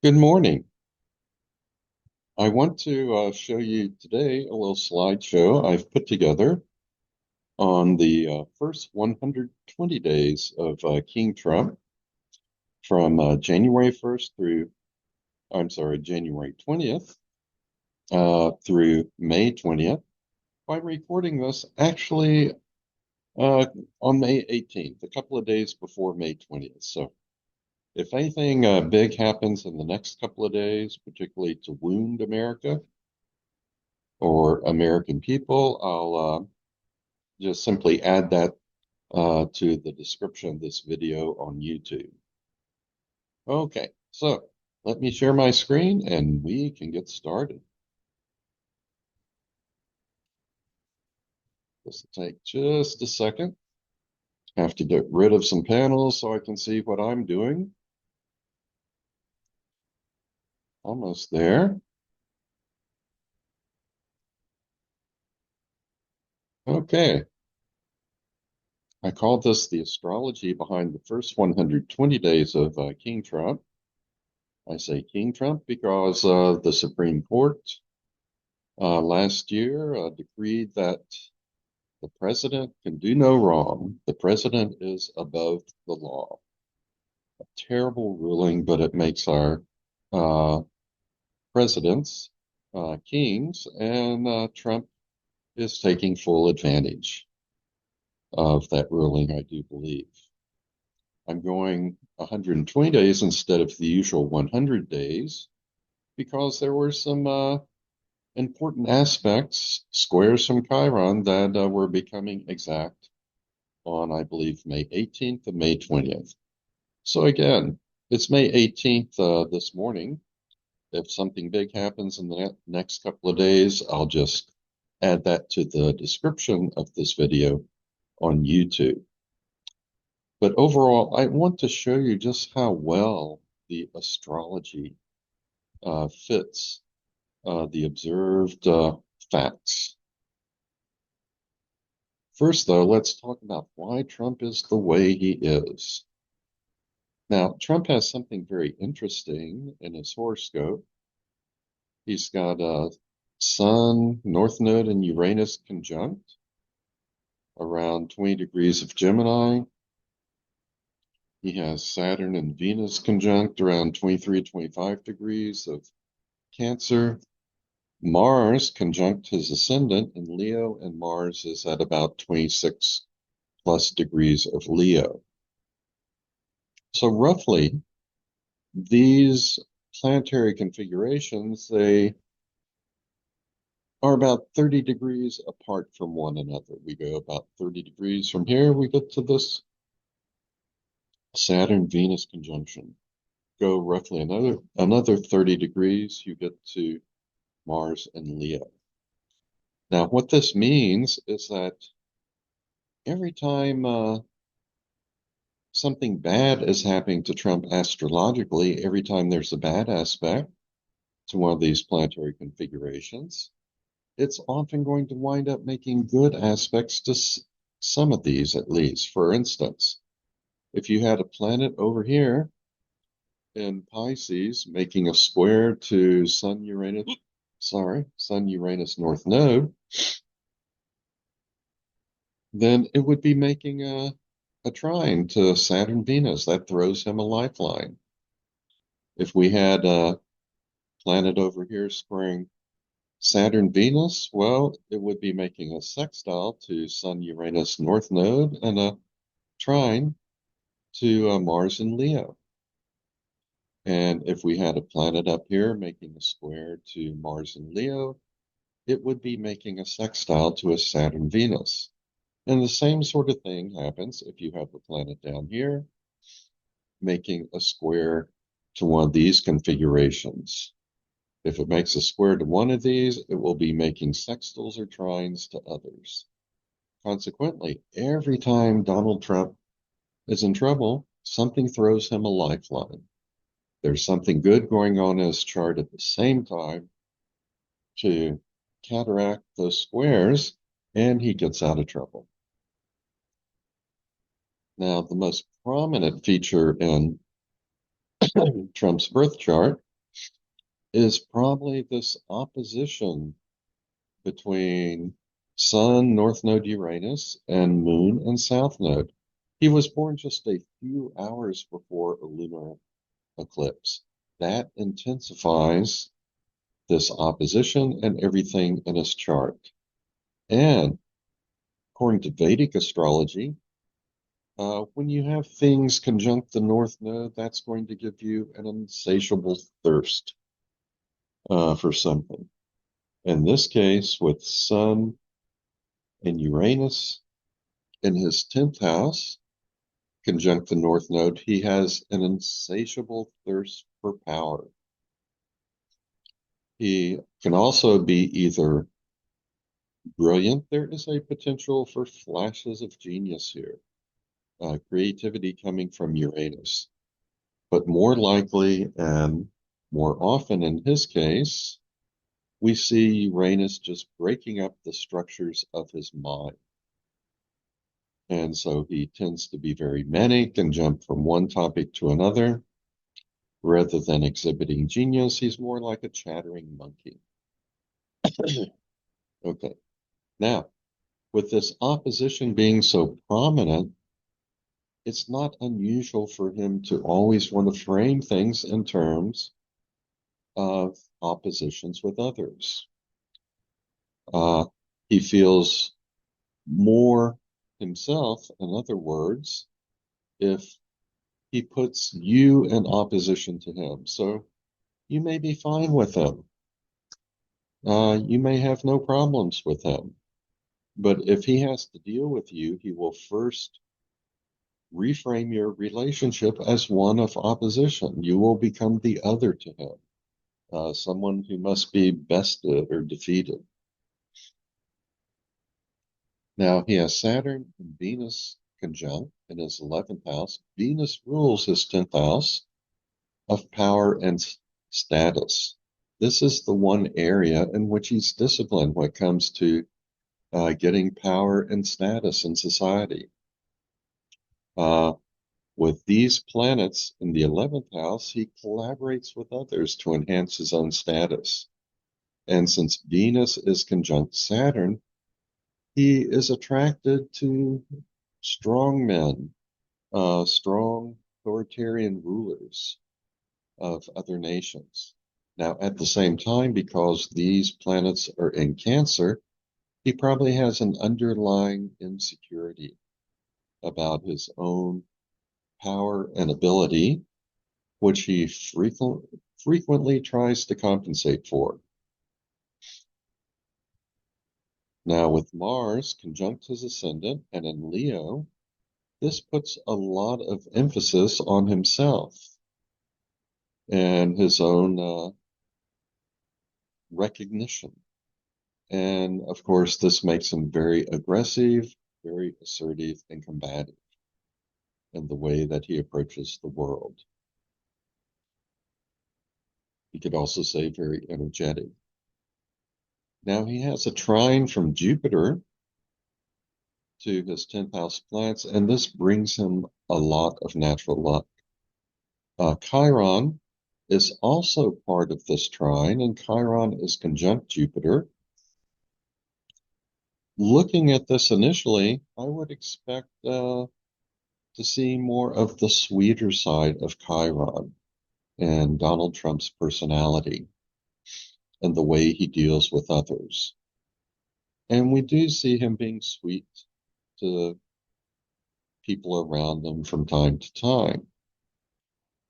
Good morning. I want to show you today a little slideshow I've put together on the first 120 days of King Trump from January 1st through, I'm sorry, January 20th through May 20th. I'm recording this actually uh, on May 18th, a couple of days before May 20th. So if anything big happens in the next couple of days, particularly to wound America, or American people, I'll just simply add that to the description of this video on YouTube. Okay, so let me share my screen and we can get started. This will take just a second. Have to get rid of some panels so I can see what I'm doing. Almost there. Okay, I call this the astrology behind the first 120 days of King Trump. I say King Trump because the Supreme Court last year decreed that the president can do no wrong. The president is above the law. A terrible ruling, but it makes our uh, presidents kings, and Trump is taking full advantage of that ruling, I do believe. I'm going 120 days instead of the usual 100 days because there were some important aspects, squares from Chiron, that were becoming exact on, I believe, May 18th and May 20th. So again, it's May 18th this morning. If something big happens in the next couple of days, I'll just add that to the description of this video on YouTube. But overall, I want to show you just how well the astrology fits the observed facts. First, though, let's talk about why Trump is the way he is. Now, Trump has something very interesting in his horoscope. He's got a Sun, North Node, and Uranus conjunct around 20 degrees of Gemini. He has Saturn and Venus conjunct around 23, 25 degrees of Cancer. Mars conjunct his ascendant in Leo, and Mars is at about 26 plus degrees of Leo. So roughly, these planetary configurations, they are about 30 degrees apart from one another. We go about 30 degrees from here, we get to this Saturn-Venus conjunction. Go roughly another 30 degrees, you get to Mars and Leo. Now, what this means is that every time something bad is happening to Trump astrologically, every time there's a bad aspect to one of these planetary configurations, it's often going to wind up making good aspects to some of these at least. For instance, if you had a planet over here in Pisces making a square to Sun Uranus North Node, then it would be making a trine to Saturn Venus. That throws him a lifeline. If we had a planet over here squaring Saturn Venus, well, it would be making a sextile to Sun Uranus North Node and a trine to Mars and Leo. And if we had a planet up here making a square to Mars and Leo, it would be making a sextile to a Saturn Venus. And the same sort of thing happens if you have a planet down here making a square to one of these configurations. If it makes a square to one of these, it will be making sextiles or trines to others. Consequently, every time Donald Trump is in trouble, something throws him a lifeline. There's something good going on in his chart at the same time to counteract those squares, and he gets out of trouble. Now, the most prominent feature in Trump's birth chart is probably this opposition between Sun, North Node Uranus, and Moon and South Node. He was born just a few hours before a lunar eclipse. That intensifies this opposition and everything in his chart. And according to Vedic astrology, when you have things conjunct the North Node, that's going to give you an insatiable thirst for something. In this case, with Sun and Uranus in his 10th house, conjunct the North Node, he has an insatiable thirst for power. He can also be either brilliant, there is a potential for flashes of genius here, creativity coming from Uranus, but more likely and more often in his case, we see Uranus just breaking up the structures of his mind. And so he tends to be very manic and jump from one topic to another. Rather than exhibiting genius, he's more like a chattering monkey. Okay. Now, with this opposition being so prominent, it's not unusual for him to always want to frame things in terms of oppositions with others. He feels more himself, in other words, if he puts you in opposition to him. So you may be fine with him. You may have no problems with him. But if he has to deal with you, he will first reframe your relationship as one of opposition. You will become the other to him, someone who must be bested or defeated. Now, he has Saturn and Venus conjunct in his 11th house. Venus rules his 10th house of power and status. This is the one area in which he's disciplined when it comes to getting power and status in society. With these planets in the 11th house, he collaborates with others to enhance his own status. And since Venus is conjunct Saturn, he is attracted to strong men, strong authoritarian rulers of other nations. Now, at the same time, because these planets are in Cancer, he probably has an underlying insecurity about his own power and ability, which he frequently tries to compensate for. Now, with Mars conjunct his ascendant and in Leo, this puts a lot of emphasis on himself and his own recognition. And of course, this makes him very aggressive, very assertive, and combative in the way that he approaches the world. You could also say very energetic. Now he has a trine from Jupiter to his 10th house planets, and this brings him a lot of natural luck. Chiron is also part of this trine, and Chiron is conjunct Jupiter. Looking at this initially, I would expect to see more of the sweeter side of Chiron and Donald Trump's personality and the way he deals with others. And we do see him being sweet to people around him from time to time.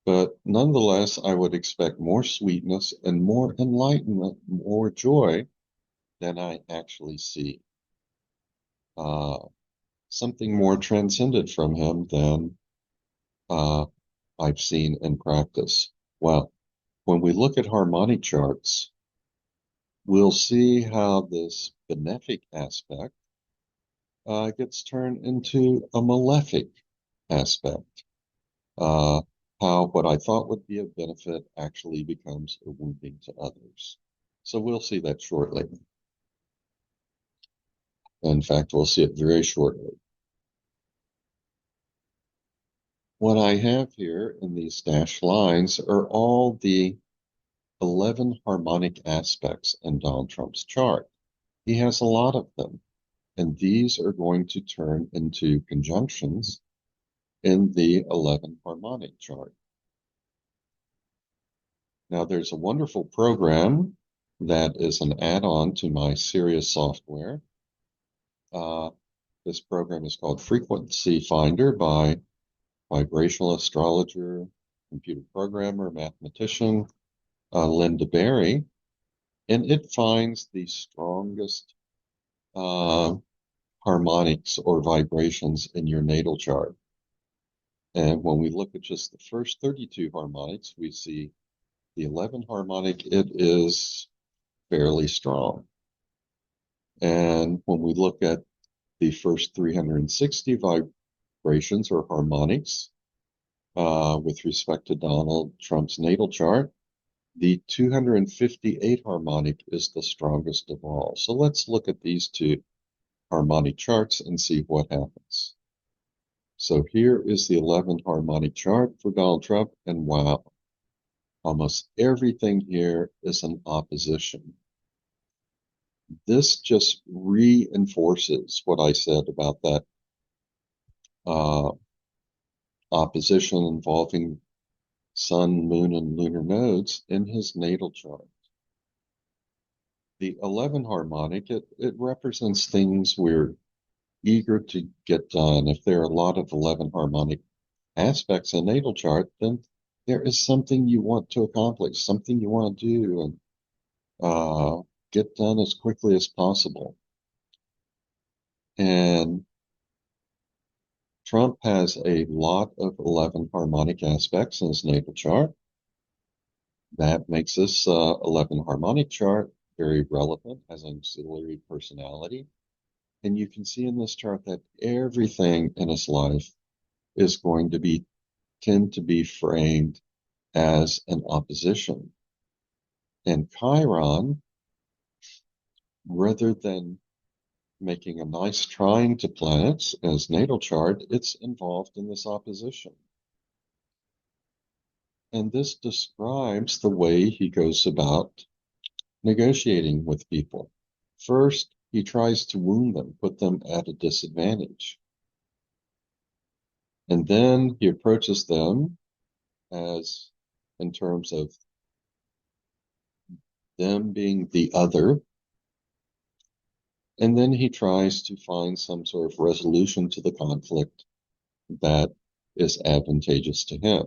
But nonetheless, I would expect more sweetness and more enlightenment, more joy than I actually see. Something more transcended from him than I've seen in practice. Well, when we look at harmonic charts, we'll see how this benefic aspect gets turned into a malefic aspect. How what I thought would be a benefit actually becomes a wounding to others. So we'll see that shortly. In fact, we'll see it very shortly. What I have here in these dashed lines are all the 11 harmonic aspects in Donald Trump's chart. He has a lot of them, and these are going to turn into conjunctions in the 11 harmonic chart. Now, there's a wonderful program that is an add-on to my Sirius software. This program is called Frequency Finder by vibrational astrologer, computer programmer, mathematician Linda Berry, and it finds the strongest harmonics or vibrations in your natal chart. And when we look at just the first 32 harmonics, we see the 11 harmonic, it is fairly strong. And when we look at the first 360 vibrations or harmonics with respect to Donald Trump's natal chart, the 258 harmonic is the strongest of all. So let's look at these two harmonic charts and see what happens. So here is the 11 harmonic chart for Donald Trump, and wow, almost everything here is an opposition. This just reinforces what I said about that opposition involving sun, moon, and lunar nodes in his natal chart. The 11 harmonic, it represents things we're eager to get done. If there are a lot of 11 harmonic aspects in natal chart, then there is something you want to accomplish, something you want to do and get done as quickly as possible. And Trump has a lot of 11 harmonic aspects in his natal chart. That makes this 11 harmonic chart very relevant as an auxiliary personality. And you can see in this chart that everything in his life is going to tend to be framed as an opposition. And Chiron, rather than making a nice trine to planets as natal chart, it's involved in this opposition. And this describes the way he goes about negotiating with people. First, he tries to wound them, put them at a disadvantage. And then he approaches them as in terms of them being the other. And then he tries to find some sort of resolution to the conflict that is advantageous to him.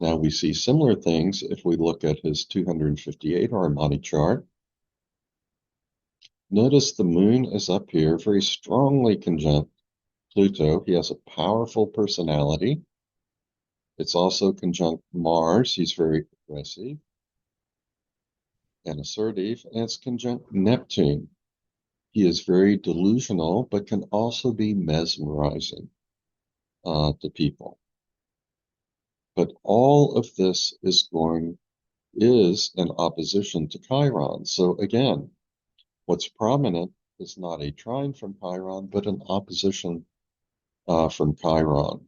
Now we see similar things if we look at his 258 harmonic chart. Notice the moon is up here, very strongly conjunct Pluto. He has a powerful personality. It's also conjunct Mars. He's very aggressive and assertive. And it's conjunct Neptune. He is very delusional, but can also be mesmerizing to people. But all of this is an opposition to Chiron. So again, what's prominent is not a trine from Chiron, but an opposition from Chiron.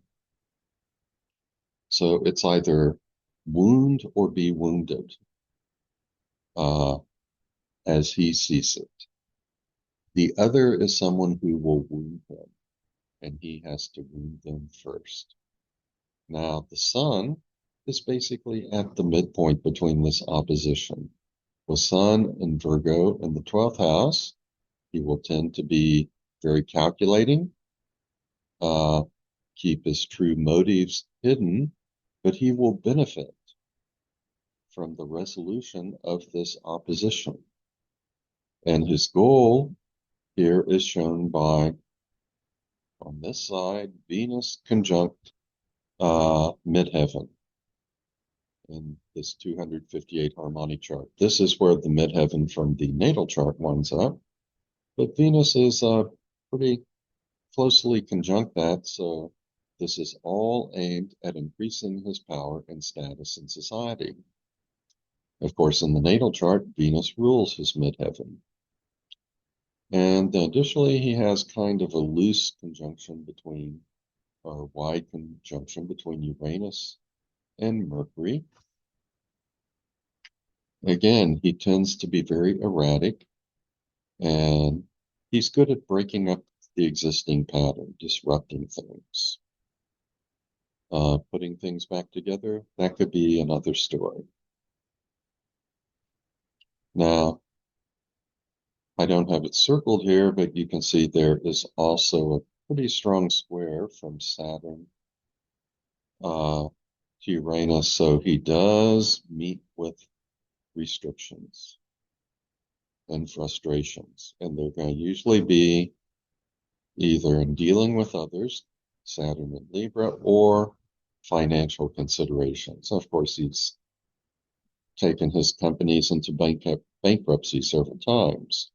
So it's either wound or be wounded, as he sees it. The other is someone who will wound him, and he has to wound them first. Now, the sun is basically at the midpoint between this opposition. With Sun in Virgo in the 12th house, he will tend to be very calculating, keep his true motives hidden, but he will benefit from the resolution of this opposition. And his goal here is shown by, on this side, Venus conjunct midheaven in this 258 harmonic chart. This is where the midheaven from the natal chart winds up. But Venus is pretty closely conjunct that, so this is all aimed at increasing his power and status in society. Of course, in the natal chart, Venus rules his midheaven. And additionally, he has kind of a loose conjunction between, or wide conjunction between Uranus and Mercury. Again, he tends to be very erratic and he's good at breaking up the existing pattern, disrupting things. Putting things back together, that could be another story. Now, I don't have it circled here, but you can see there is also a pretty strong square from Saturn to Uranus, so he does meet with restrictions and frustrations, and they're going to usually be either in dealing with others, Saturn in Libra, or financial considerations. Of course, he's taken his companies into bankruptcy several times.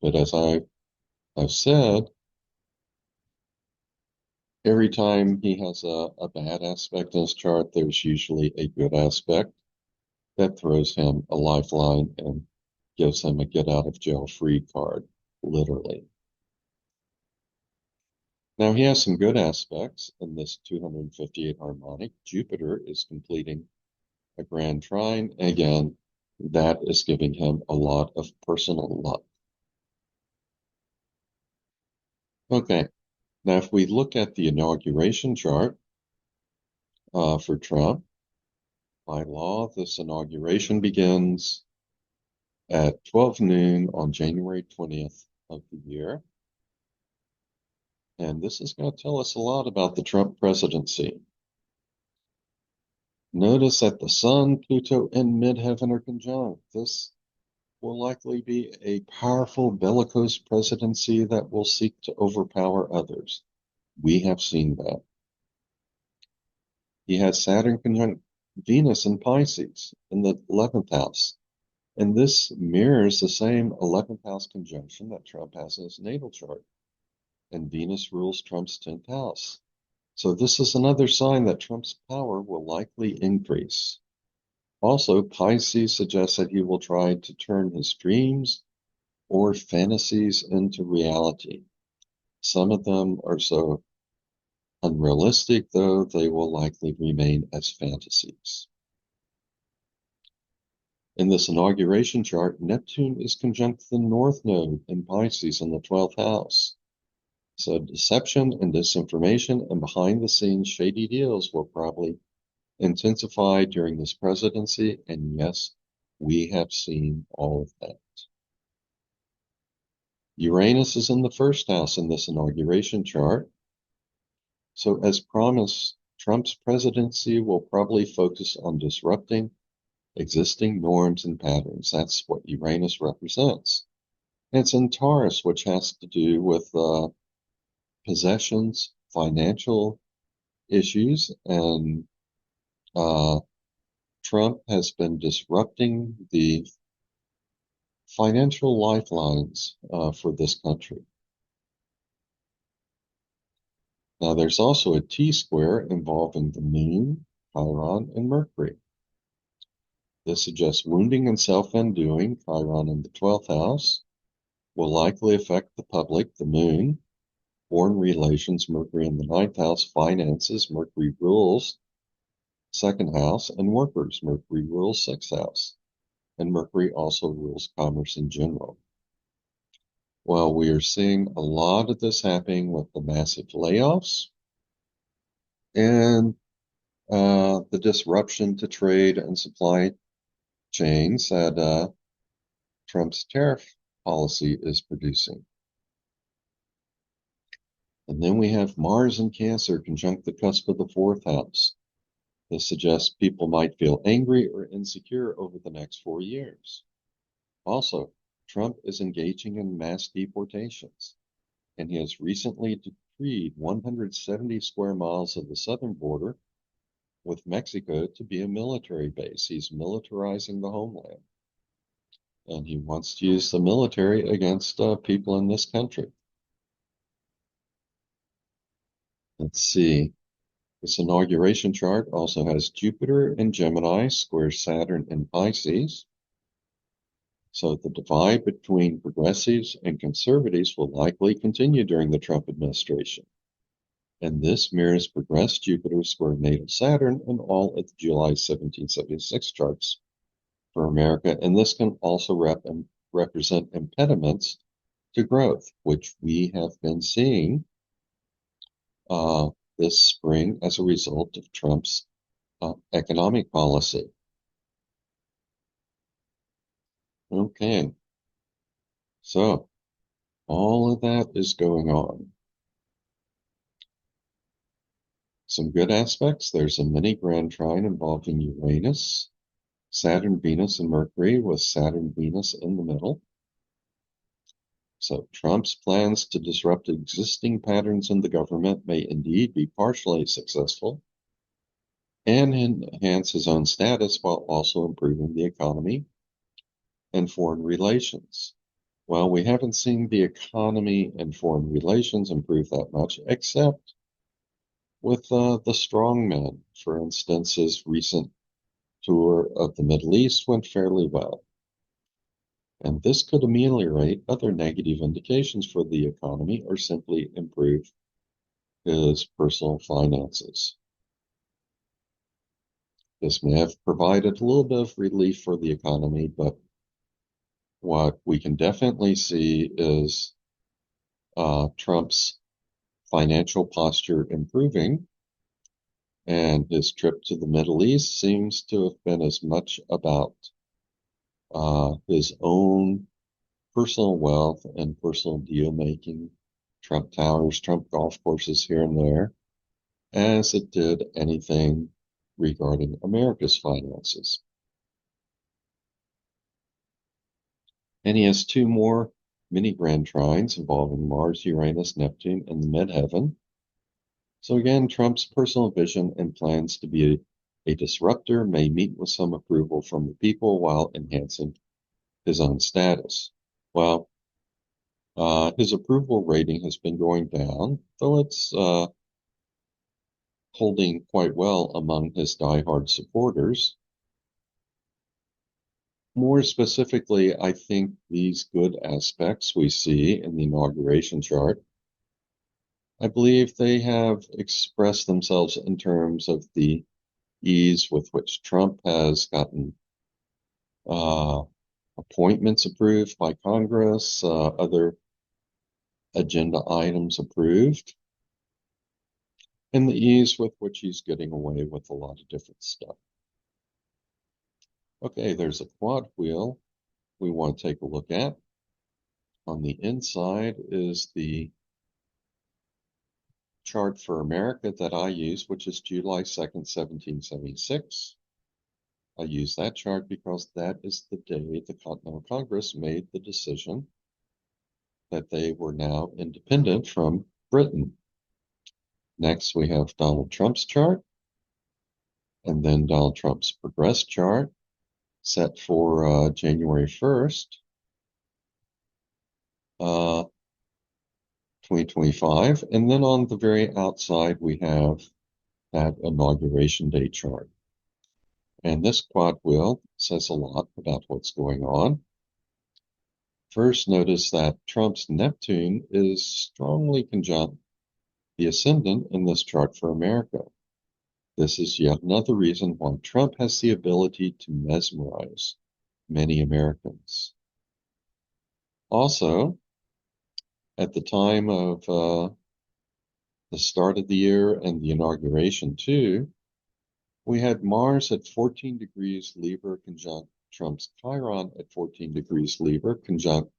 But as I've said, every time he has a bad aspect in his chart, there's usually a good aspect that throws him a lifeline and gives him a get out of jail free card, literally. Now he has some good aspects in this 258 harmonic. Jupiter is completing a grand trine. Again, that is giving him a lot of personal luck. Okay, now if we look at the inauguration chart for Trump, by law, this inauguration begins at 12 noon on January 20th of the year. And this is going to tell us a lot about the Trump presidency. Notice that the Sun, Pluto, and Midheaven are conjunct. This will likely be a powerful bellicose presidency that will seek to overpower others. We have seen that. He has Saturn conjunct Venus in Pisces in the 11th house. And this mirrors the same 11th house conjunction that Trump has in his natal chart. And Venus rules Trump's 10th house. So this is another sign that Trump's power will likely increase. Also, Pisces suggests that he will try to turn his dreams or fantasies into reality. Some of them are so unrealistic, though, they will likely remain as fantasies. In this inauguration chart, Neptune is conjunct the North Node in Pisces in the 12th house. So deception and disinformation and behind-the-scenes shady deals will probably intensify during this presidency, and yes, we have seen all of that. Uranus is in the first house in this inauguration chart. So as promised, Trump's presidency will probably focus on disrupting existing norms and patterns. That's what Uranus represents. It's in Taurus, which has to do with possessions, financial issues, and Trump has been disrupting the financial lifelines for this country. Now, there's also a T-square involving the Moon, Chiron, and Mercury. This suggests wounding and self-undoing, Chiron in the 12th house, will likely affect the public, the Moon, foreign relations, Mercury in the 9th house, finances, Mercury rules 2nd house, and workers, Mercury rules 6th house. And Mercury also rules commerce in general. Well, we are seeing a lot of this happening with the massive layoffs and the disruption to trade and supply chains that Trump's tariff policy is producing. And then we have Mars in Cancer conjunct the cusp of the 4th house. This suggests people might feel angry or insecure over the next 4 years. Also, Trump is engaging in mass deportations, and he has recently decreed 170 square miles of the southern border with Mexico to be a military base. He's militarizing the homeland, and he wants to use the military against people in this country. Let's see. This inauguration chart also has Jupiter in Gemini, square Saturn in Pisces. So the divide between progressives and conservatives will likely continue during the Trump administration. And this mirrors progressed Jupiter square natal Saturn in all of the July 1776 charts for America, and this can also represent impediments to growth, which we have been seeing uh, this spring as a result of Trump's economic policy. Okay, so all of that is going on. Some good aspects. There's a mini grand trine involving Uranus, Saturn, Venus, and Mercury, with Saturn, Venus in the middle. So Trump's plans to disrupt existing patterns in the government may indeed be partially successful and enhance his own status while also improving the economy and foreign relations. Well, we haven't seen the economy and foreign relations improve that much, except with the strongmen. For instance, his recent tour of the Middle East went fairly well. And this could ameliorate other negative indications for the economy or simply improve his personal finances. This may have provided a little bit of relief for the economy, but what we can definitely see is Trump's financial posture improving, and his trip to the Middle East seems to have been as much about his own personal wealth and personal deal making, Trump Towers, Trump golf courses here and there, as it did anything regarding America's finances. And he has two more mini grand trines involving Mars, Uranus, Neptune, and the midheaven. So again, Trump's personal vision and plans to be a disruptor may meet with some approval from the people while enhancing his own status. Well, his approval rating has been going down, though it's holding quite well among his diehard supporters. More specifically, I think these good aspects we see in the inauguration chart, I believe they have expressed themselves in terms of the ease with which Trump has gotten appointments approved by Congress, other agenda items approved, and the ease with which he's getting away with a lot of different stuff. Okay, there's a quad wheel we want to take a look at. On the inside is the chart for America that I use, which is July 2nd, 1776. I use that chart because that is the day the Continental Congress made the decision that they were now independent from Britain. Next, we have Donald Trump's chart, and then Donald Trump's progress chart set for January 1st, 2025. And then on the very outside, we have that inauguration day chart. And this quad wheel says a lot about what's going on. First, notice that Trump's Neptune is strongly conjunct the ascendant in this chart for America. This is yet another reason why Trump has the ability to mesmerize many Americans. Also, at the time of the start of the year and the inauguration too, we had Mars at 14 degrees Libra conjunct Trump's Chiron at 14 degrees Libra conjunct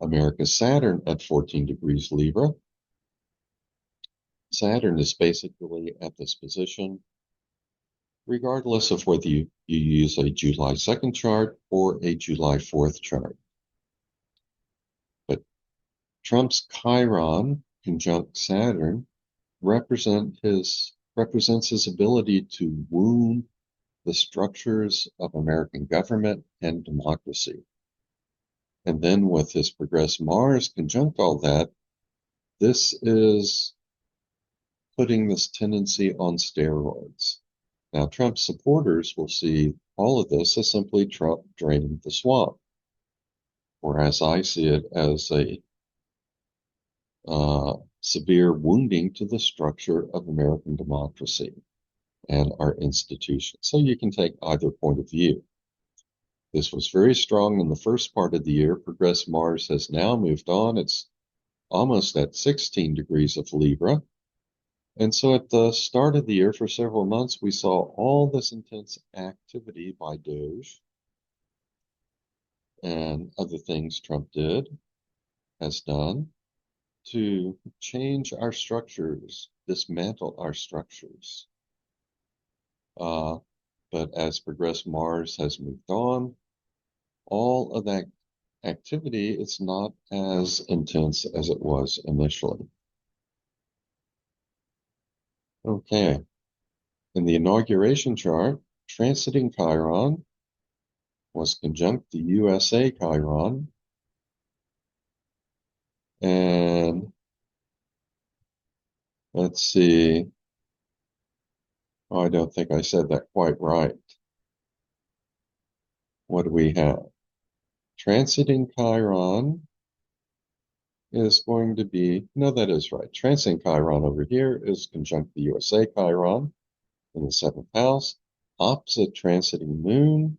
America's Saturn at 14 degrees Libra. Saturn is basically at this position, regardless of whether you use a July 2nd chart or a July 4th chart. But Trump's Chiron conjunct Saturn represents his ability to wound the structures of American government and democracy. And then with his progressed Mars conjunct all that, this is putting this tendency on steroids. Now, Trump's supporters will see all of this as simply Trump draining the swamp, whereas I see it as a severe wounding to the structure of American democracy and our institutions. So you can take either point of view. This was very strong in the first part of the year. Progress Mars has now moved on. It's almost at 16 degrees of Libra. And so at the start of the year, for several months, we saw all this intense activity by Doge and other things Trump has done to change our structures, dismantle our structures. But as Progress Mars has moved on, all of that activity is not as intense as it was initially. Okay, in the inauguration chart, transiting Chiron was conjunct the USA Chiron, and let's see, oh, I don't think I said that quite right. What do we have? Transiting Chiron is going to be, no, that is right. Transiting Chiron over here is conjunct the USA Chiron in the seventh house, opposite transiting Moon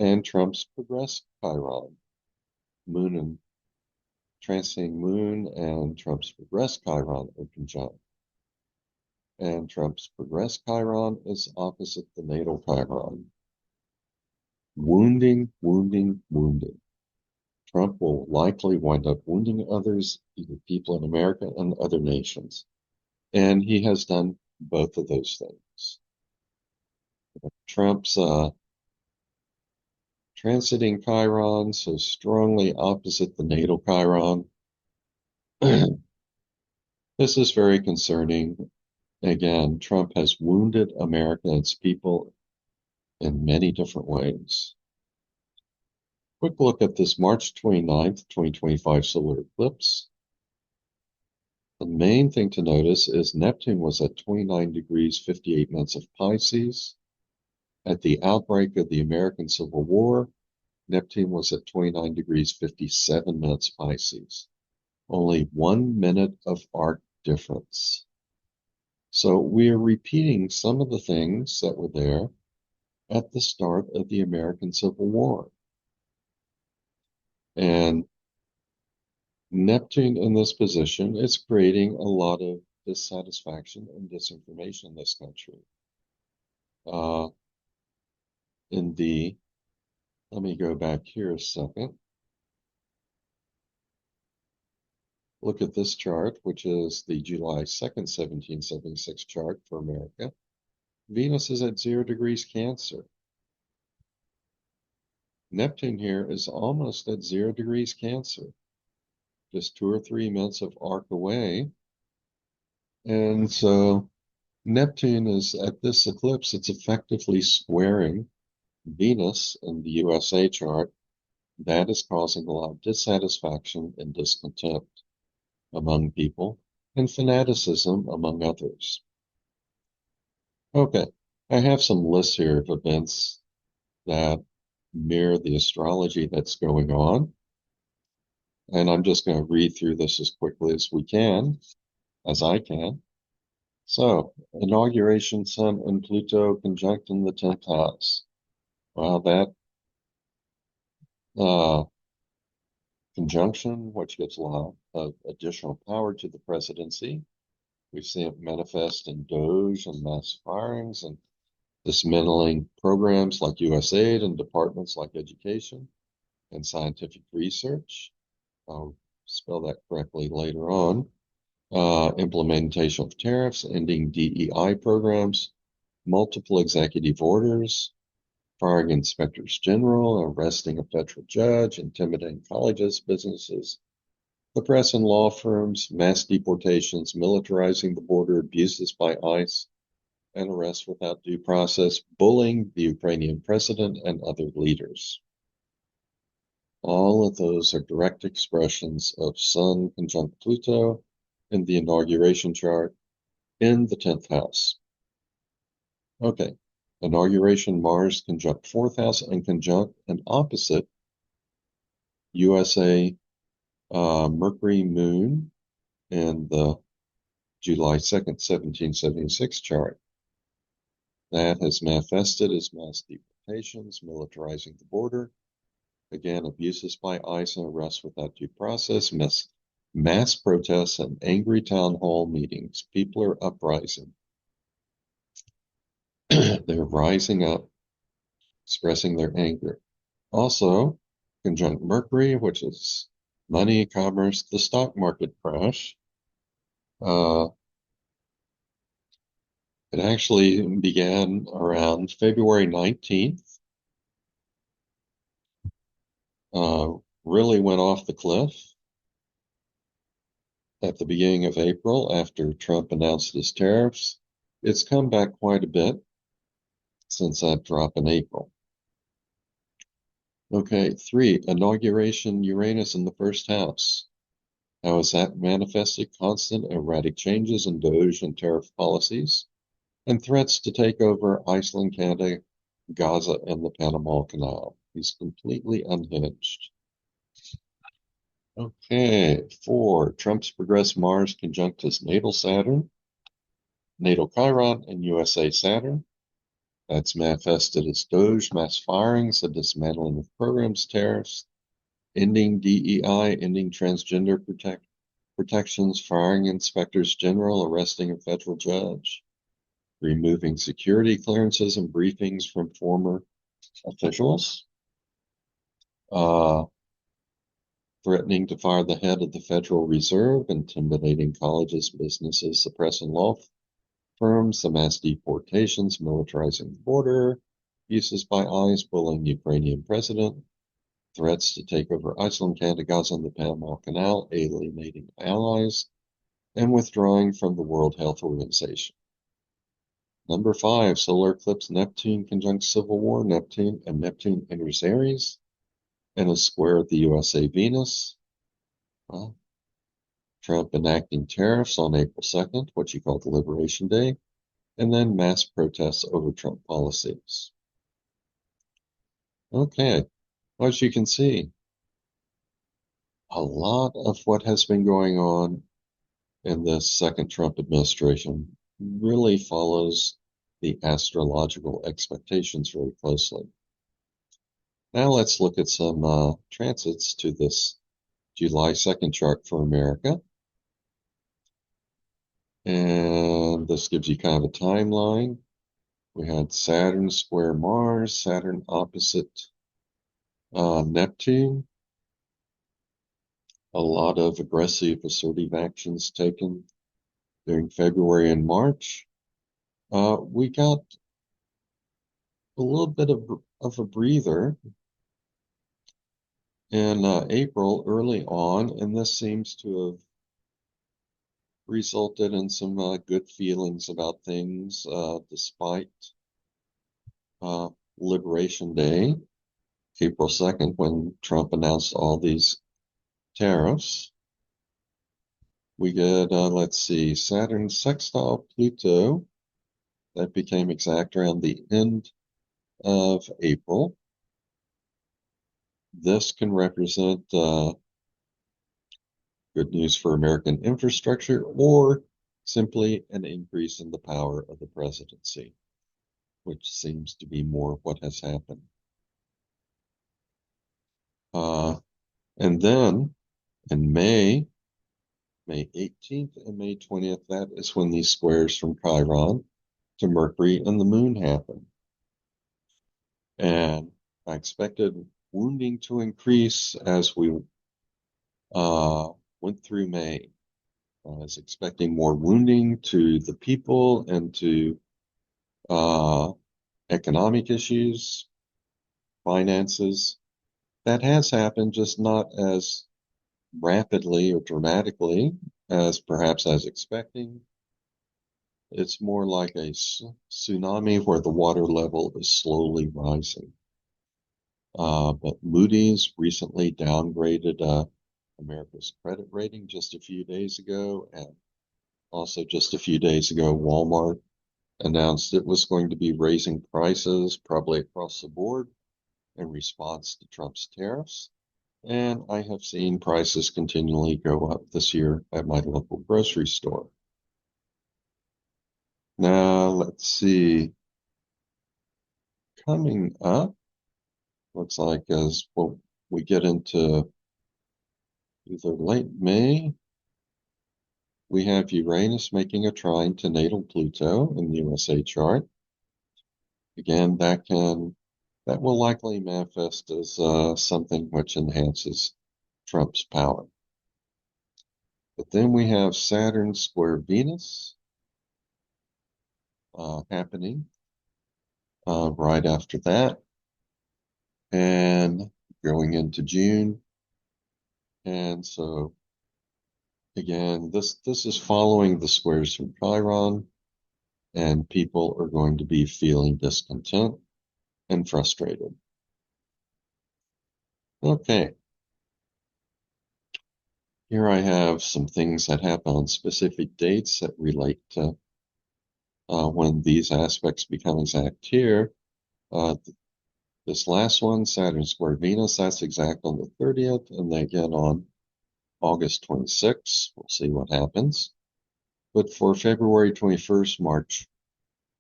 and Trump's progress Chiron. Moon and transiting Moon and Trump's progress Chiron are conjunct. And Trump's progress Chiron is opposite the natal Chiron. Wounding, wounding, wounding. Trump will likely wind up wounding others, either people in America and other nations. And he has done both of those things. Trump's transiting Chiron, so strongly opposite the natal Chiron. This is very concerning. Again, Trump has wounded America and its people in many different ways. Quick look at this March 29th, 2025 solar eclipse. The main thing to notice is Neptune was at 29 degrees 58 minutes of Pisces. At the outbreak of the American Civil War, Neptune was at 29 degrees 57 minutes Pisces. Only 1 minute of arc difference. So we are repeating some of the things that were there at the start of the American Civil War. And Neptune in this position is creating a lot of dissatisfaction and disinformation in this country. Let me go back here a second. Look at this chart, which is the July 2nd, 1776 chart for America. Venus is at 0 degrees Cancer. Neptune here is almost at 0 degrees Cancer, just 2 or 3 minutes of arc away. And so Neptune is at this eclipse, it's effectively squaring Venus in the USA chart. That is causing a lot of dissatisfaction and discontent among people and fanaticism among others. Okay, I have some lists here of events that mirror the astrology that's going on. And I'm just going to read through this as quickly as we can, as I can. So, inauguration, Sun and Pluto conjunct in the 10th house. Well, that conjunction, which gives a lot of additional power to the presidency. We've seen it manifest in Doge and mass firings and dismantling programs like USAID and departments like education and scientific research. I'll spell that correctly later on. Implementation of tariffs, ending DEI programs, multiple executive orders, firing inspectors general, arresting a federal judge, intimidating colleges, businesses, the press and law firms, mass deportations, militarizing the border, abuses by ICE, and arrests without due process, bullying the Ukrainian president and other leaders. All of those are direct expressions of Sun conjunct Pluto in the inauguration chart in the 10th house. Okay, inauguration Mars conjunct 4th house and conjunct and opposite USA Mercury Moon in the July 2nd, 1776 chart. That has manifested as mass deportations, militarizing the border. Again, abuses by ICE and arrests without due process, mass protests, and angry town hall meetings. People are uprising. They're rising up, expressing their anger. Also, conjunct Mercury, which is money, commerce, the stock market crash. It actually began around February 19th. Really went off the cliff at the beginning of April after Trump announced his tariffs. It's come back quite a bit since that drop in April. Okay, 3, inauguration Uranus in the first house. How has that manifested? Constant erratic changes in Doge and tariff policies, and threats to take over Iceland, Canada, Gaza, and the Panama Canal. He's completely unhinged. Okay, 4, Trump's progressed Mars conjunct his natal Saturn, natal Chiron, and USA Saturn. That's manifested as Doge, mass firings, a dismantling of programs, tariffs, ending DEI, ending transgender protections, firing inspectors general, arresting a federal judge, removing security clearances and briefings from former officials, threatening to fire the head of the Federal Reserve, intimidating colleges, businesses, suppressing law firms, the mass deportations, militarizing the border, uses by ICE, bullying Ukrainian president, threats to take over Iceland, Canada, Gaza, and the Panama Canal, alienating allies, and withdrawing from the World Health Organization. Number 5, solar eclipse Neptune conjunct Civil War, Neptune enters Aries, and a square at the USA Venus. Well, Trump enacting tariffs on April 2nd, what you call the Liberation Day, and then mass protests over Trump policies. Okay, as you can see, a lot of what has been going on in this second Trump administration really follows the astrological expectations very closely. Now let's look at some transits to this July 2nd chart for America. And this gives you kind of a timeline. We had Saturn square Mars, Saturn opposite Neptune. A lot of aggressive, assertive actions taken during February and March. We got a little bit of a breather in April early on, and this seems to have resulted in some good feelings about things despite Liberation Day, April 2nd, when Trump announced all these tariffs. We get, let's see, Saturn sextile Pluto. That became exact around the end of April. This can represent good news for American infrastructure or simply an increase in the power of the presidency, which seems to be more what has happened. And then in May 18th and May 20th, that is when these squares from Chiron to Mercury and the moon happen. And I expected wounding to increase as we went through May. I was expecting more wounding to the people and to economic issues, finances. That has happened, just not as rapidly or dramatically as perhaps I was expecting. It's more like a tsunami where the water level is slowly rising. But Moody's recently downgraded America's credit rating just a few days ago, and also just a few days ago, Walmart announced it was going to be raising prices probably across the board in response to Trump's tariffs. And I have seen prices continually go up this year at my local grocery store. Now, let's see. coming up, looks like as well, we get into either late May, we have Uranus making a trine to natal Pluto in the USA chart. Again, that will likely manifest as something which enhances Trump's power. But then we have Saturn square Venus happening right after that, and going into June. And so again, this is following the squares from Chiron, and people are going to be feeling discontent and frustrated. Okay, here I have some things that happen on specific dates that relate to when these aspects become exact here. This last one, Saturn square Venus, that's exact on the 30th, and then again on August 26th. We'll see what happens. But for February 21st, March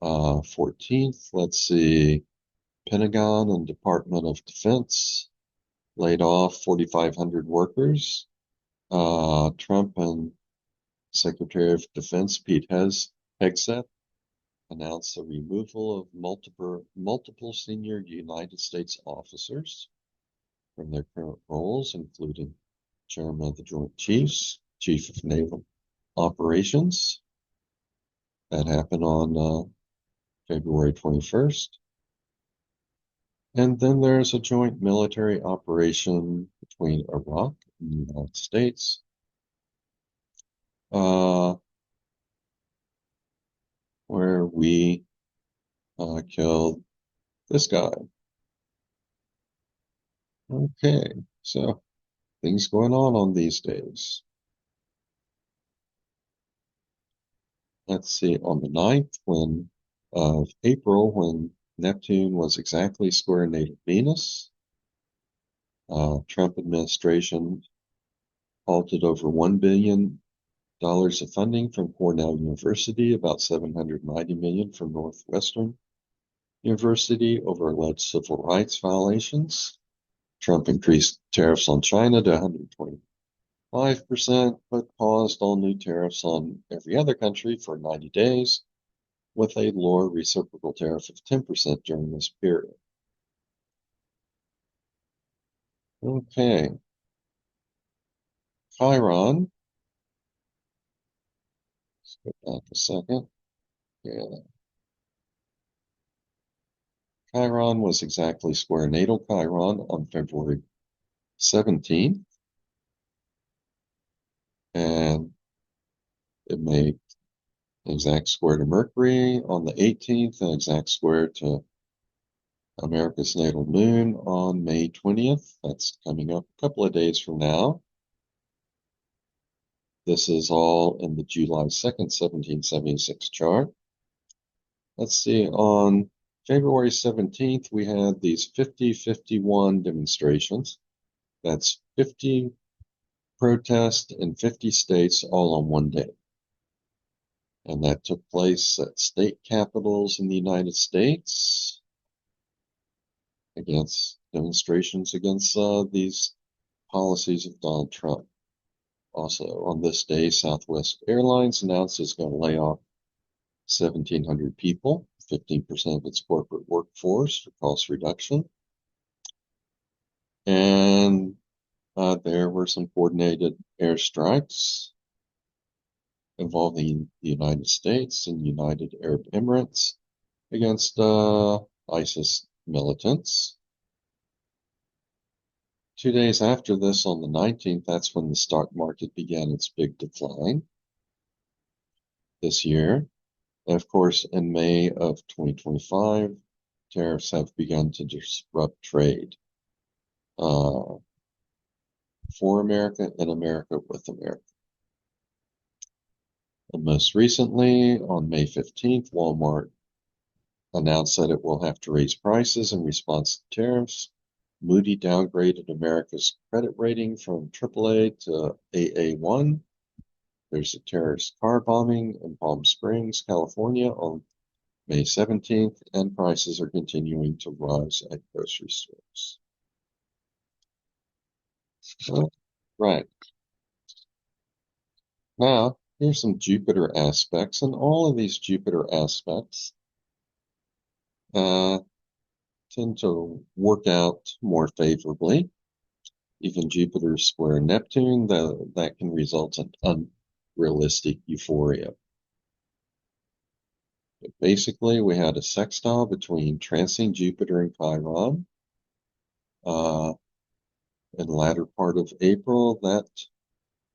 14th, let's see, Pentagon and Department of Defense laid off 4,500 workers. Trump and Secretary of Defense Pete Hegseth announced the removal of multiple senior United States officers from their current roles, including Chairman of the Joint Chiefs, Chief of Naval Operations. That happened on February 21st. And then there's a joint military operation between Iraq and the United States. Where we killed this guy. Okay, so things going on these days. Let's see, on the 9th of April, when Neptune was exactly square natal Venus, Trump administration halted over $1 billion of funding from Cornell University, about $790 million from Northwestern University over alleged civil rights violations. Trump increased tariffs on China to 125%, but paused all new tariffs on every other country for 90 days, with a lower reciprocal tariff of 10% during this period. Okay. Chiron. Let's go back a second. Yeah. Chiron was exactly square natal Chiron on February 17th. And it made an exact square to Mercury on the 18th, an exact square to America's natal moon on May 20th. That's coming up a couple of days from now. This is all in the July 2nd, 1776 chart. Let's see, on February 17th, we had these 50-51 demonstrations. That's 50 protests in 50 states all on one day. And that took place at state capitals in the United States against demonstrations against these policies of Donald Trump. Also, on this day, Southwest Airlines announced it's going to lay off 1,700 people, 15% of its corporate workforce for cost reduction. And there were some coordinated airstrikes involving the United States and United Arab Emirates against ISIS militants. 2 days after this, on the 19th, that's when the stock market began its big decline this year. And of course, in May of 2025, tariffs have begun to disrupt trade for America and America with America. And most recently, on May 15th, Walmart announced that it will have to raise prices in response to tariffs. Moody downgraded America's credit rating from AAA to AA1. There's a terrorist car bombing in Palm Springs, California on May 17th, and prices are continuing to rise at grocery stores. So, right. Now, here's some Jupiter aspects, and all of these Jupiter aspects uh, tend to work out more favorably. Even Jupiter square Neptune, that can result in unrealistic euphoria. But basically, we had a sextile between transing Jupiter and Chiron uh, in the latter part of April that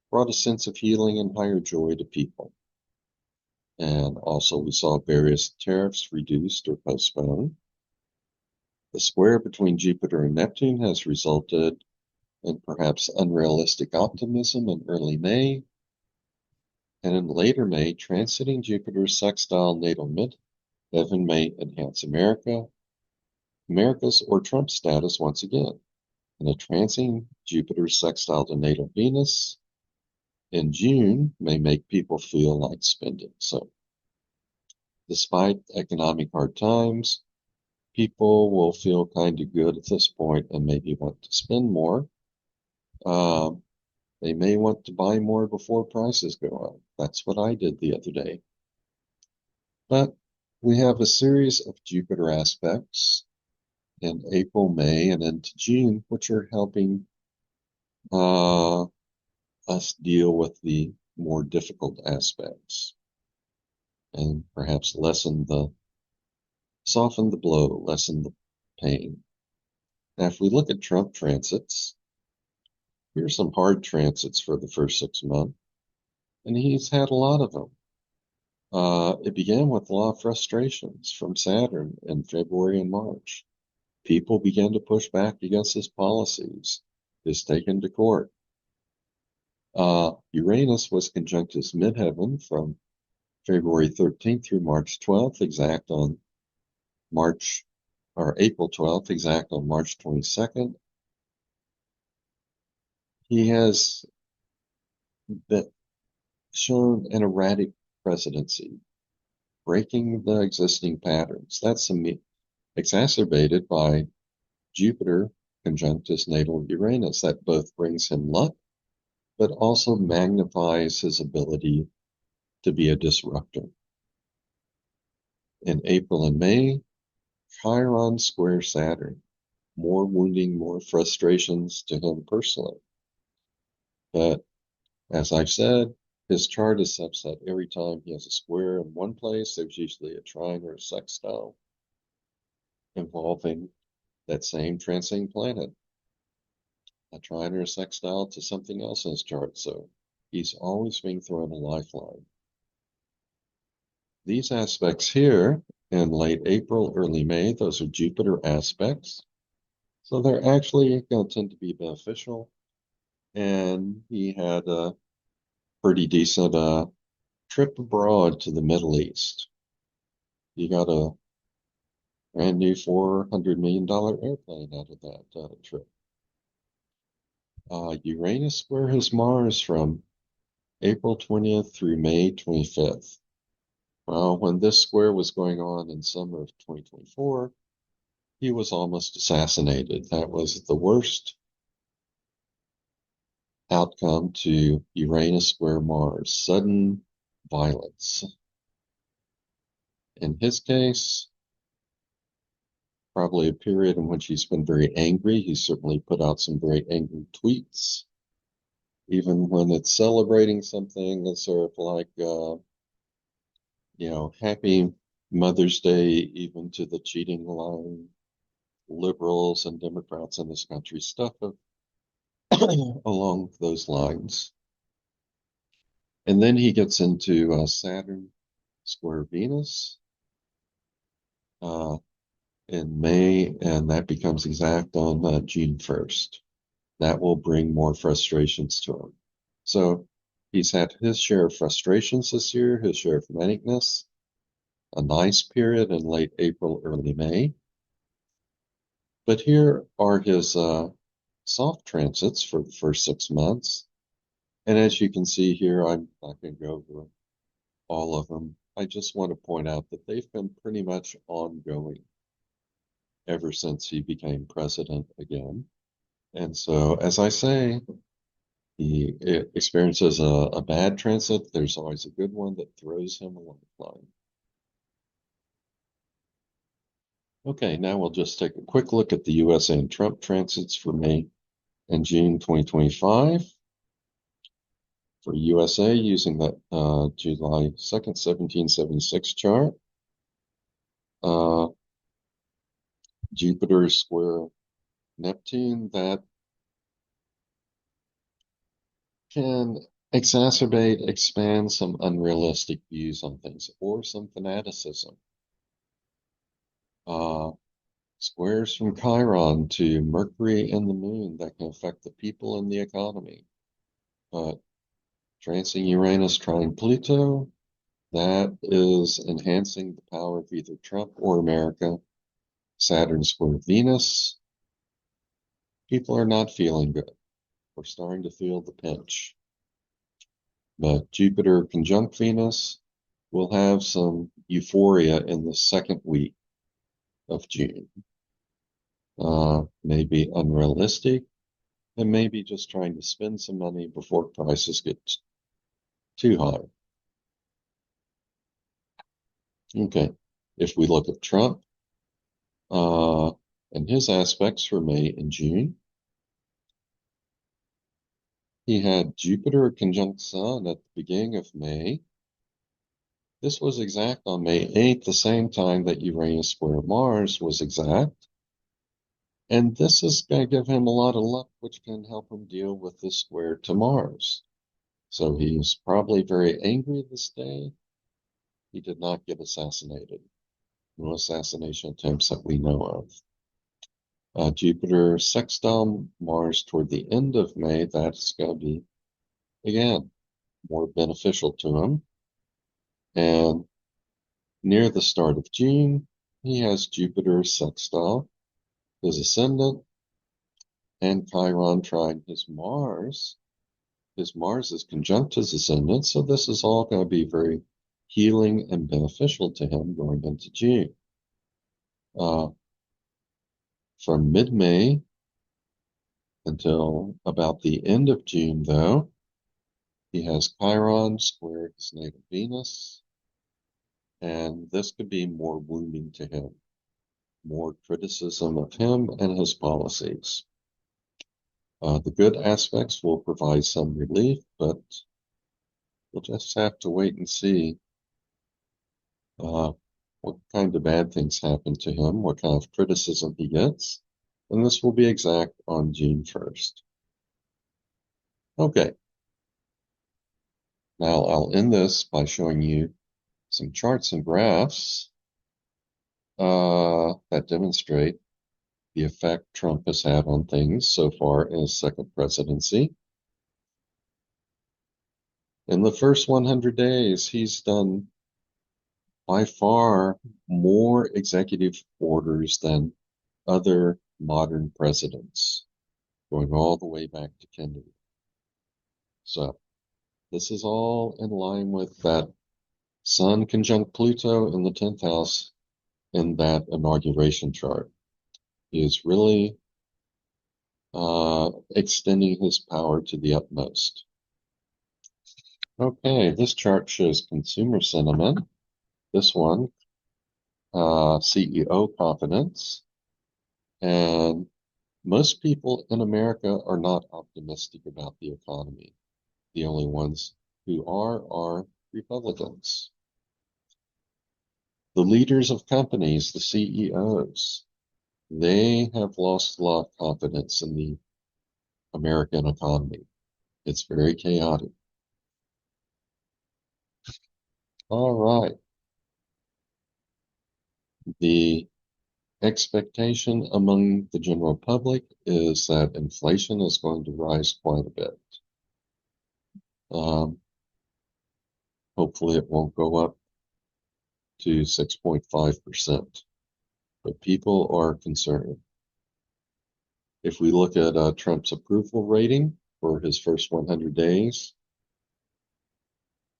brought a sense of healing and higher joy to people. And also, we saw various tariffs reduced or postponed. The square between Jupiter and Neptune has resulted in perhaps unrealistic optimism in early May, and in later May, transiting Jupiter's sextile natal midheaven may enhance America's or Trump's status once again. And a transing Jupiter's sextile to natal Venus in June may make people feel like spending. So, despite economic hard times, people will feel kind of good at this point and maybe want to spend more. Um, they may want to buy more before prices go up. That's what I did the other day. But we have a series of Jupiter aspects in April, May, and into June, which are helping uh, us deal with the more difficult aspects and perhaps soften the blow, lessen the pain. Now, if we look at Trump transits, here's some hard transits for the first 6 months, and he's had a lot of them. It began with a lot of frustrations from Saturn in February and March. People began to push back against his policies, his taken to court. Uranus was conjunct his midheaven from February 13th through March 12th, exact on April 12th, exact on March 22nd. He has shown an erratic presidency, breaking the existing patterns. That's exacerbated by Jupiter conjunct his natal Uranus. That both brings him luck, but also magnifies his ability to be a disruptor. In April and May, Chiron square Saturn, more wounding, more frustrations to him personally. But as I've said, his chart is such that every time he has a square in one place, there's usually a trine or a sextile involving that same transcending planet, a trine or a sextile to something else in his chart. So he's always being thrown a lifeline. These aspects here in late April, early May, those are Jupiter aspects. So they're actually going to tend to be beneficial. And he had a pretty decent trip abroad to the Middle East. He got a brand new $400 million airplane out of that trip. Uranus square his Mars from April 20th through May 25th. Well, when this square was going on in summer of 2024, he was almost assassinated. That was the worst outcome to Uranus square Mars, sudden violence. In his case, probably a period in which he's been very angry. He's certainly put out some very angry tweets. Even when it's celebrating something, it's sort of like, happy Mother's Day, even to the cheating line liberals and Democrats in this country, stuff along those lines. And then he gets into Saturn square Venus uh, in May, and that becomes exact on June 1st. That will bring more frustrations to him. So he's had his share of frustrations this year, his share of manicness, a nice period in late April, early May. But here are his soft transits for the first 6 months. And as you can see here, I'm not going to go over all of them. I just want to point out that they've been pretty much ongoing ever since he became president again. And so, as I say, he experiences a bad transit. There's always a good one that throws him a lifeline. Okay, now we'll just take a quick look at the US and Trump transits for May and June 2025. For USA, using that July 2nd, 1776 chart, uh, Jupiter square Neptune, that can exacerbate, expand some unrealistic views on things or some fanaticism. Uh, Squares from Chiron to Mercury and the Moon that can affect the people and the economy. But Trancing Uranus trine Pluto, that is enhancing the power of either Trump or America. Saturn square Venus, people are not feeling good. We're starting to feel the pinch. But Jupiter conjunct Venus will have some euphoria in the second week of June. Maybe unrealistic, and maybe just trying to spend some money before prices get too high. Okay, if we look at Trump and his aspects for May and June, he had Jupiter conjunct Sun at the beginning of May. This was exact on May 8th, the same time that Uranus square Mars was exact. And this is going to give him a lot of luck, which can help him deal with the square to Mars. So he's probably very angry this day. He did not get assassinated. No assassination attempts that we know of. Jupiter sextile Mars toward the end of May. That's going to be, again, more beneficial to him. And near the start of June, he has Jupiter sextile his ascendant and Chiron trine his Mars. His Mars is conjunct his ascendant, so this is all going to be very healing and beneficial to him going into June. From mid-May until about the end of June, though, he has Chiron square his natal Venus, and this could be more wounding to him, more criticism of him and his policies. The good aspects will provide some relief, but we'll just have to wait and see what kind of bad things happen to him, what kind of criticism he gets, and this will be exact on June 1st. Okay, now I'll end this by showing you some charts and graphs that demonstrate the effect Trump has had on things so far in his second presidency. In the first 100 days, he's done by far more executive orders than other modern presidents, going all the way back to Kennedy. So this is all in line with that Sun conjunct Pluto in the 10th house in that inauguration chart. He is really extending his power to the utmost. Okay, this chart shows consumer sentiment. This one, CEO confidence. And most people in America are not optimistic about the economy. The only ones who are Republicans. The leaders of companies, the CEOs, they have lost a lot of confidence in the American economy. It's very chaotic. All right. The expectation among the general public is that inflation is going to rise quite a bit. Hopefully it won't go up to 6.5%, but people are concerned. If we look at Trump's approval rating for his first 100 days,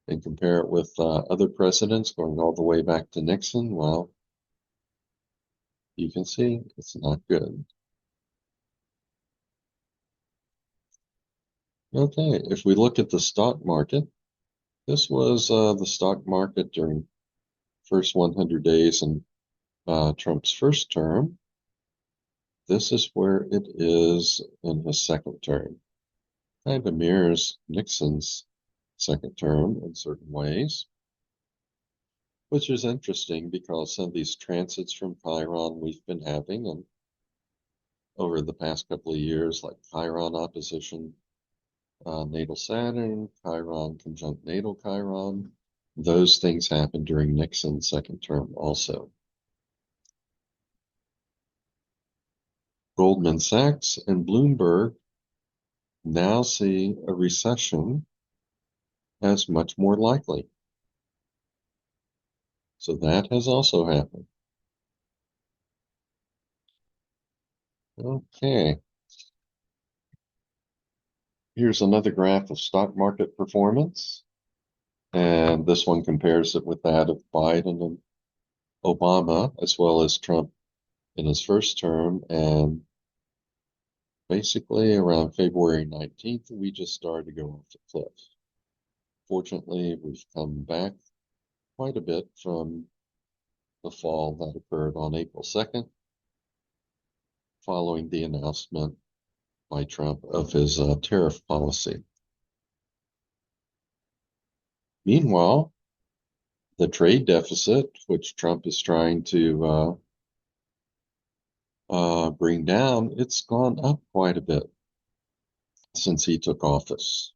and compare it with other presidents going all the way back to Nixon, well, you can see it's not good. Okay, if we look at the stock market, this was the stock market during first 100 days in Trump's first term. This is where it is in his second term. Kind of mirrors Nixon's second term in certain ways, which is interesting because some of these transits from Chiron we've been having and over the past couple of years, like Chiron opposition, natal Saturn, Chiron conjunct natal Chiron, those things happened during Nixon's second term also. Goldman Sachs and Bloomberg now see a recession as much more likely. So that has also happened. Okay. Here's another graph of stock market performance. And this one compares it with that of Biden and Obama, as well as Trump in his first term. And basically around February 19th, we just started to go off the cliff. Fortunately, we've come back quite a bit from the fall that occurred on April 2nd, following the announcement by Trump of his tariff policy. Meanwhile, the trade deficit, which Trump is trying to bring down, it's gone up quite a bit since he took office.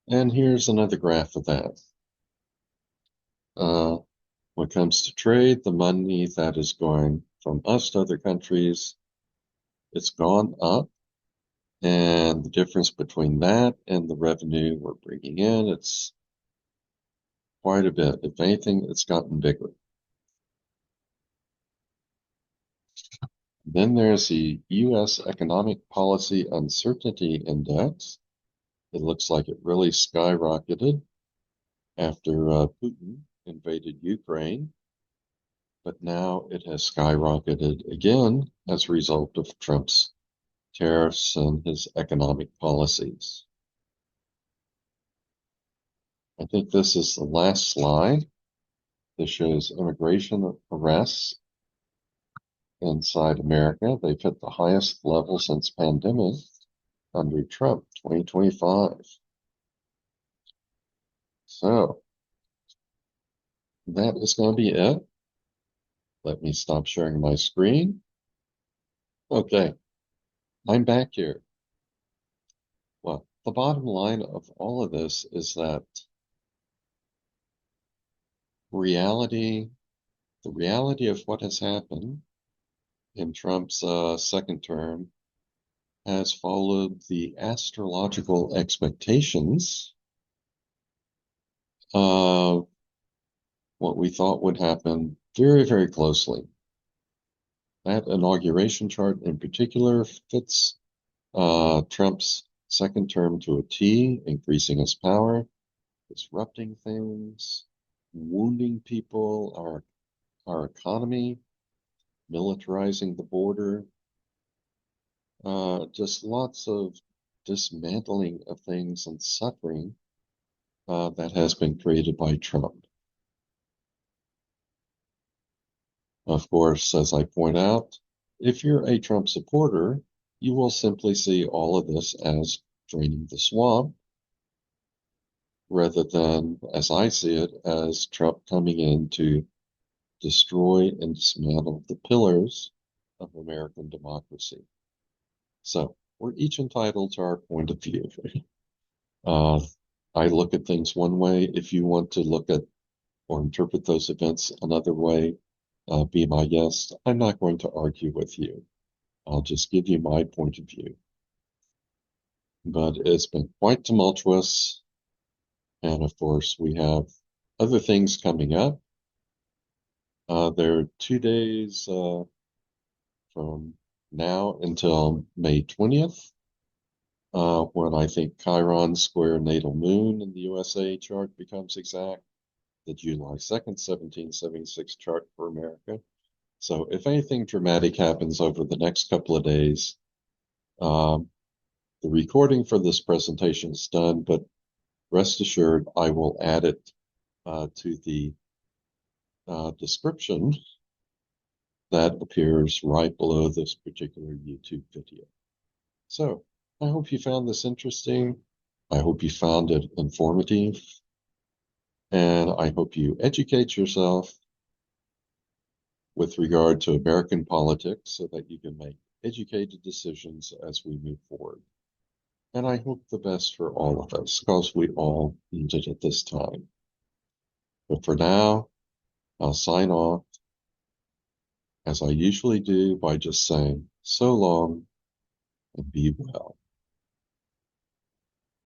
And here's another graph of that. When it comes to trade, the money that is going from us to other countries, it's gone up. And the difference between that and the revenue we're bringing in, it's quite a bit. If anything, it's gotten bigger. Then there's the U.S. Economic Policy Uncertainty Index. It looks like it really skyrocketed after Putin invaded Ukraine, but now it has skyrocketed again as a result of Trump's tariffs and his economic policies. I think this is the last slide. This shows immigration arrests inside America. They've hit the highest level since pandemic under Trump, 2025. So that is going to be it. Let me stop sharing my screen. Okay, I'm back here. Well, the bottom line of all of this is that reality, the reality of what has happened in Trump's second term has followed the astrological expectations of what we thought would happen very, very closely. That inauguration chart in particular fits Trump's second term to a T, increasing his power, disrupting things, wounding people, our economy, militarizing the border, just lots of dismantling of things and suffering that has been created by Trump. Of course, as I point out, if you're a Trump supporter, you will simply see all of this as draining the swamp, rather than, as I see it, as Trump coming in to destroy and dismantle the pillars of American democracy. So we're each entitled to our point of view. I look at things one way. If you want to look at or interpret those events another way, be my guest. I'm not going to argue with you. I'll just give you my point of view. But it's been quite tumultuous. And of course, we have other things coming up. There are 2 days from now until May 20th. when I think Chiron square natal moon in the USA chart becomes exact, the July 2nd, 1776 chart for America. So if anything dramatic happens over the next couple of days, um, the recording for this presentation is done, but rest assured I will add it to the description that appears right below this particular YouTube video. So I hope you found this interesting. I hope you found it informative. And I hope you educate yourself with regard to American politics so that you can make educated decisions as we move forward. And I hope the best for all of us because we all need it at this time. But for now, I'll sign off as I usually do by just saying so long and be well.